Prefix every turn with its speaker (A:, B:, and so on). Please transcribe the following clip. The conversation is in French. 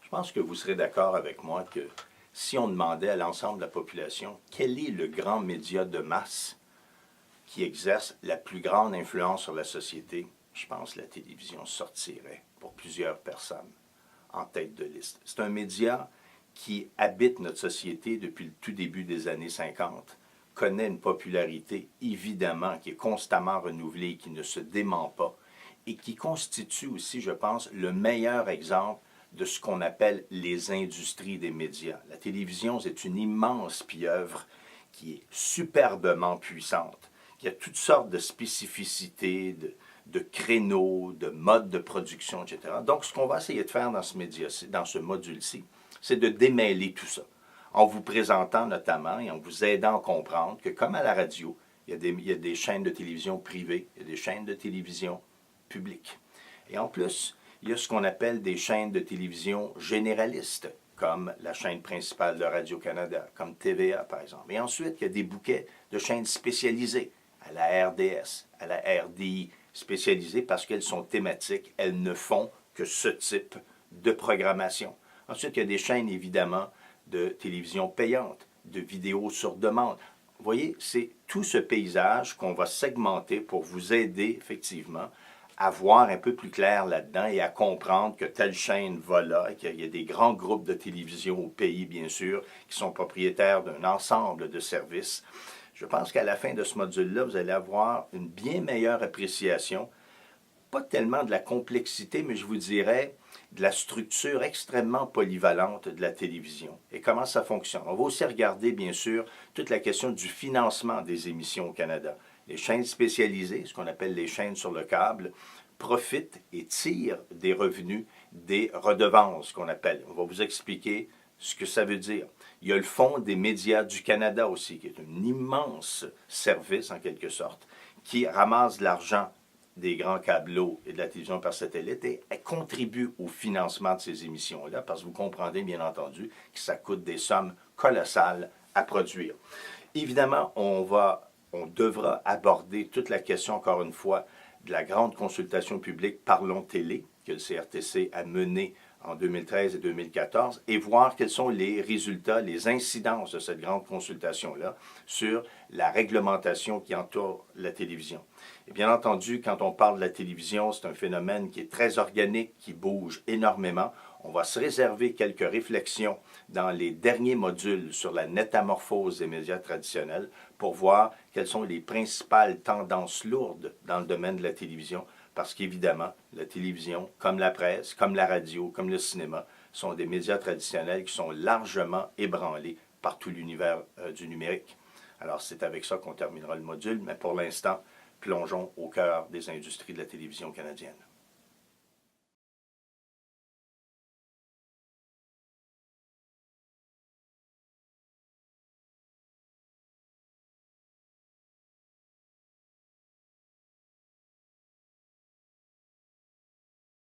A: Je pense que vous serez d'accord avec moi que si on demandait à l'ensemble de la population quel est le grand média de masse qui exerce la plus grande influence sur la société, je pense que la télévision sortirait pour plusieurs personnes en tête de liste. C'est un média qui habite notre société depuis le tout début des années 50, connaît une popularité évidemment qui est constamment renouvelée, qui ne se dément pas, et qui constitue aussi, je pense, le meilleur exemple de ce qu'on appelle les industries des médias. La télévision, c'est une immense pieuvre qui est superbement puissante, qui a toutes sortes de spécificités, de créneaux, de modes de production, etc. Donc, ce qu'on va essayer de faire dans ce dans ce module-ci, c'est de démêler tout ça, en vous présentant notamment et en vous aidant à comprendre que, comme à la radio, il y a des chaînes de télévision privées, il y a des chaînes de télévision publiques. Et en plus, il y a ce qu'on appelle des chaînes de télévision généralistes, comme la chaîne principale de Radio-Canada, comme TVA par exemple. Et ensuite, il y a des bouquets de chaînes spécialisées, à la RDS, à la RDI, spécialisées parce qu'elles sont thématiques, elles ne font que ce type de programmation. Ensuite, il y a des chaînes évidemment de télévision payante, de vidéos sur demande. Vous voyez, c'est tout ce paysage qu'on va segmenter pour vous aider effectivement à voir un peu plus clair là-dedans et à comprendre que telle chaîne va là, qu'il y a des grands groupes de télévision au pays, bien sûr, qui sont propriétaires d'un ensemble de services. Je pense qu'à la fin de ce module-là, vous allez avoir une bien meilleure appréciation, pas tellement de la complexité, mais je vous dirais de la structure extrêmement polyvalente de la télévision et comment ça fonctionne. On va aussi regarder, bien sûr, toute la question du financement des émissions au Canada. Les chaînes spécialisées, ce qu'on appelle les chaînes sur le câble, profitent et tirent des revenus des redevances qu'on appelle. On va vous expliquer ce que ça veut dire. Il y a le Fonds des médias du Canada aussi, qui est un immense service en quelque sorte, qui ramasse de l'argent des grands câbleaux et de la télévision par satellite et contribue au financement de ces émissions-là, parce que vous comprendrez bien entendu que ça coûte des sommes colossales à produire. Évidemment, on devra aborder toute la question, encore une fois, de la grande consultation publique Parlons Télé, que le CRTC a menée en 2013 et 2014, et voir quels sont les résultats, les incidences de cette grande consultation-là sur la réglementation qui entoure la télévision. Et bien entendu, quand on parle de la télévision, c'est un phénomène qui est très organique, qui bouge énormément. On va se réserver quelques réflexions dans les derniers modules sur la métamorphose des médias traditionnels pour voir quelles sont les principales tendances lourdes dans le domaine de la télévision, parce qu'évidemment, la télévision, comme la presse, comme la radio, comme le cinéma, sont des médias traditionnels qui sont largement ébranlés par tout l'univers du numérique. Alors, c'est avec ça qu'on terminera le module, mais pour l'instant, plongeons au cœur des industries de la télévision canadienne.